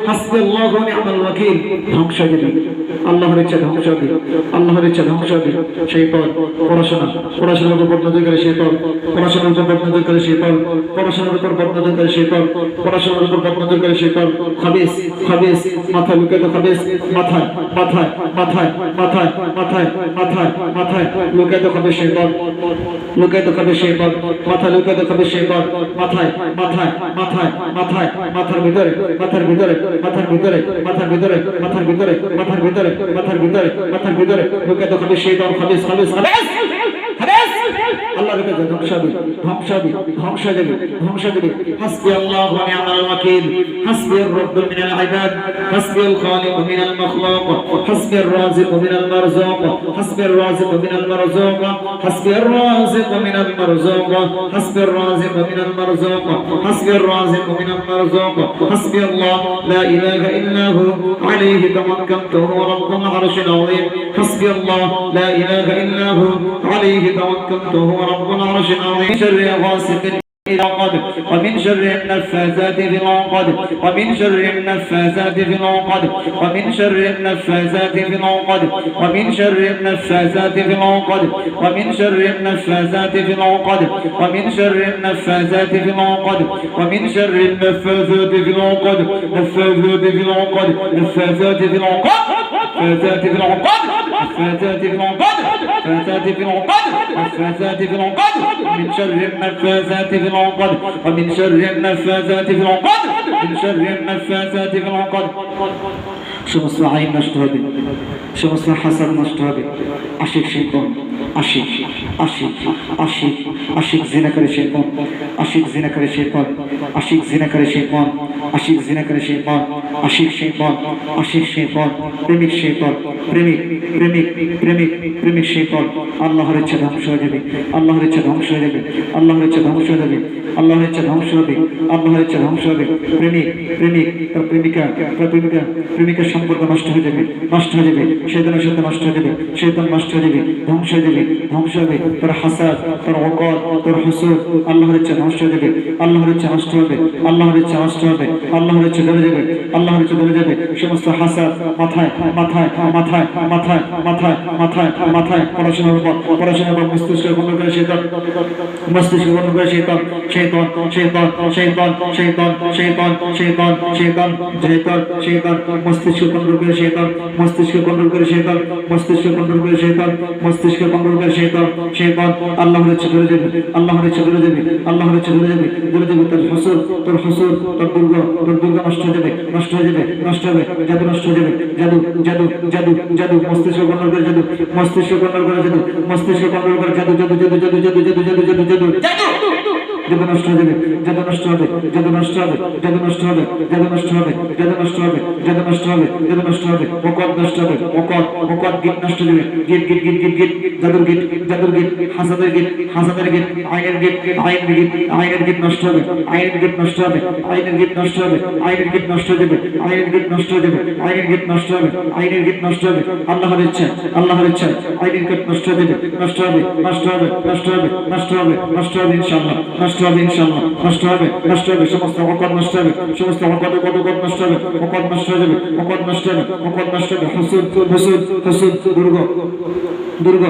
হাসবুল্লাহু ওয়া নি'মাল ওয়াকিল ধ্বংস হয়ে যাবে। আল্লাহর ইচ্ছা ধ্বংস হবে, আল্লাহর ইচ্ছা ধ্বংস হবে। শয়তান পড়াশোনার উপর বদনজর করে শয়তান, পড়াশোনার উপর বদনজর করে শয়তান, পড়াশোনার উপর বদনজর করে শয়তান, পড়াশোনার উপর বদনজর করে শয়তান। খাবিস খাবিস মাথা লুকাতে খাবিস, মাথায় মাথায় মাথায় মাথায় মাথায় মাথায় মাথায় লুকাতে খাবিস শয়তান, লুকাতে খাবিস শয়তান, মাথা লুকাতে খাবিস শয়তান, মাথায় মাথায় মাথায় মাথায় মাথার ভিতরে মাথার ভিতরে মাথার ভিতরে মাথার ভিতরে মাথার ভিতরে মাথার ভিতরে মাথার ভিতরে মাথার ভিতরে লুকাতে খাবিস শয়তান। খাবিস খাবিস খাবিস খাবিস আল্লাহর কাছে ধ্বংস হবে, ধ্বংস হবে, ধ্বংস যাবে, ধ্বংস যাবে। হাসবি আল্লাহু ওয়া নি'মাল ওয়াকিল, হাসবি আর-রাব্বু মিনাল ইবাদ, হাসবি আল-খালিকু মিনাল মাখলুক, হাসবি আর-রাযিকু মিনাল মারযুক, হাসবি আর-রাযিকু মিনাল মারযুক, হাসবি আর-রাযিকু মিনাল মারযুক, হাসবি আর-রাযিকু মিনাল মারযুক, হাসবি আর-রাযিকু মিনাল মারযুক, হাসবি আল্লাহ লা ইলাহা ইল্লা হু আলাইহি তাওয়াক্কালতু ওয়া রাব্বুল আরশিল আযীম, হাসবি আল্লাহ লা ইলাহা ইল্লা হু আলাইহি তাওয়াক্কালতু ওয়া রাব্বুল আরশিল আযীম। শাররি গাসিকিন إذا وقب، ومن شر النفاثات في العقد، ومن شر النفاثات في العقد، ومن شر النفاثات في العقد، ومن شر النفاثات في العقد، ومن شر النفاثات في العقد، ومن شر النفاثات في العقد، ومن شر النفاثات في العقد، نفاثات في العقد، نفاثات في العقد، نفاثات في العقد، نفاثات في العقد، نفاثات في العقد، نفاثات في العقد، من شر النفاثات في العقد، ومن شر النفاثات في العقد، من شر النفاثات في العقد। সমস্ত আইন নষ্ট হবে, সমস্ত হাসাদ নষ্ট হবে। আশিক শয়তান, আশিক আশিক আশিক আশিক জিনা করে শয়তান, আশিক জিনা করে শয়তান, আশিক জিনা করে শয়তান, আশিক জিনা করে শয়তান, আশিক শয়তান, আশিক শয়তান, প্রেমিক শয়তান, প্রেমিক প্রেমিক প্রেমিক প্রেমিক শয়তান। আল্লাহর ইচ্ছা ধ্বংস হয়ে যাবে, আল্লাহর ইচ্ছা ধ্বংস হয়ে যাবে, আল্লাহর ইচ্ছা ধ্বংস হয়ে যাবে, আল্লাহর ইচ্ছা ধ্বংস হবে, আল্লাহর ইচ্ছা ধ্বংস হবে। প্রেমিক প্রেমিক তার প্রেমিকা, তার প্রেমিকা প্রেমিকার সম্পর্ক নষ্ট হয়ে যাবে, নষ্ট হয়ে যাবে। শয়তানের সাথে নষ্ট হয়ে যাবে, শয়তান নষ্ট হয়ে যাবে, ধ্বংস হয়ে যাবে, ধ্বংস হবে। তার হাসাদ, তার ওকর, তার হুসুদ, আল্লাহর ইচ্ছা নষ্ট হয়ে যাবে, আল্লাহর ইচ্ছা নষ্ট হবে, আল্লাহর ইচ্ছা নষ্ট হবে, আল্লাহর ইচ্ছা ধরে যাবে, আল্লাহর ইচ্ছা ধরে যাবে। সমস্ত হাসাদ মাথায় মাথায় মাথায় মাথায় মাথায় মাথায় মাথায় পড়াশোনার উপর, পড়াশোনার উপর মস্তিষ্ক বন্ধ করে শয়তান, মস্তিষ্ক বন্ধ করে শয়তান, শয়তান শয়তান শয়তান শয়তান শয়তান শয়তান শয়তান শয়তান শয়তান, মস্তিষ্ক কন্ট্রোল করে শয়তান, মস্তিষ্ক কন্ট্রোল করে শয়তান, মস্তিষ্ক কন্ট্রোল করে শয়তান, মস্তিষ্ক কন্ট্রোল করে শয়তান, শয়তান আল্লাহর ইচ্ছা ধরে যাবে, আল্লাহর ইচ্ছা ধরে যাবে, আল্লাহর ইচ্ছা ধরে যাবে, ধরে যাবে। তার হুসুদ, তোর হুসুদ, তোর দুর্গ, তোর দুর্গ নষ্ট হয়ে যাবে, নষ্ট হয়ে যাবে, নষ্ট হবে। জাদু নষ্ট হয়ে যাবে, জাদু জাদু জাদু জাদু, মস্তিষ্ক কন্ট্রোল করে জাদু, মস্তিষ্ক কন্ট্রোল করে জাদু, মস্তিষ্ক কন্ট্রোল করে জাদু জাদু জাদু জাদু জাদু জাদু জাদু জাদু জাদু জাদু, জাদু নষ্ট হয়ে যাবে, জাদু নষ্ট হবে, জাদু নষ্ট হবে, জাদু নষ্ট হবে, জাদু নষ্ট হবে, জাদু নষ্ট হবে, জাদু নষ্ট হবে, জাদু নষ্ট হবে। ওকত নষ্ট হবে, ওকত ওকত, গীত নষ্ট হবে, গীত গীত গীত গীত গীত, জাদুর গীত, জাদুর গীত, হাসাদের গীত, হাসাদের গীত, আইনের গীত, আইনের গীত, আইনের গীত নষ্ট হবে, আইনের গীত নষ্ট হবে, আইনের গীত নষ্ট হবে, আইনের গীত নষ্ট হয়ে যাবে, আইনের গীত নষ্ট হয়ে যাবে, আইনের গীত নষ্ট হবে, আইনের গীত নষ্ট হবে। আল্লাহর ইচ্ছা, আল্লাহর ইচ্ছা আইনের গীত নষ্ট হয়ে যাবে, নষ্ট হবে, নষ্ট হবে, নষ্ট হবে, নষ্ট হবে, নষ্ট হবে ইনশাআল্লাহ, নষ্ট হবে ইনশাআল্লাহ, নষ্ট হবে, নষ্ট হবে। সমস্ত ওকত নষ্ট হবে, সমস্ত ওকত নষ্ট হবে, ওকত নষ্ট হয়ে যাবে, ওকত নষ্ট হবে, ওকত নষ্ট হবে। হুসুদ হুসুদ হুসুদ, দুর্গ দুর্গ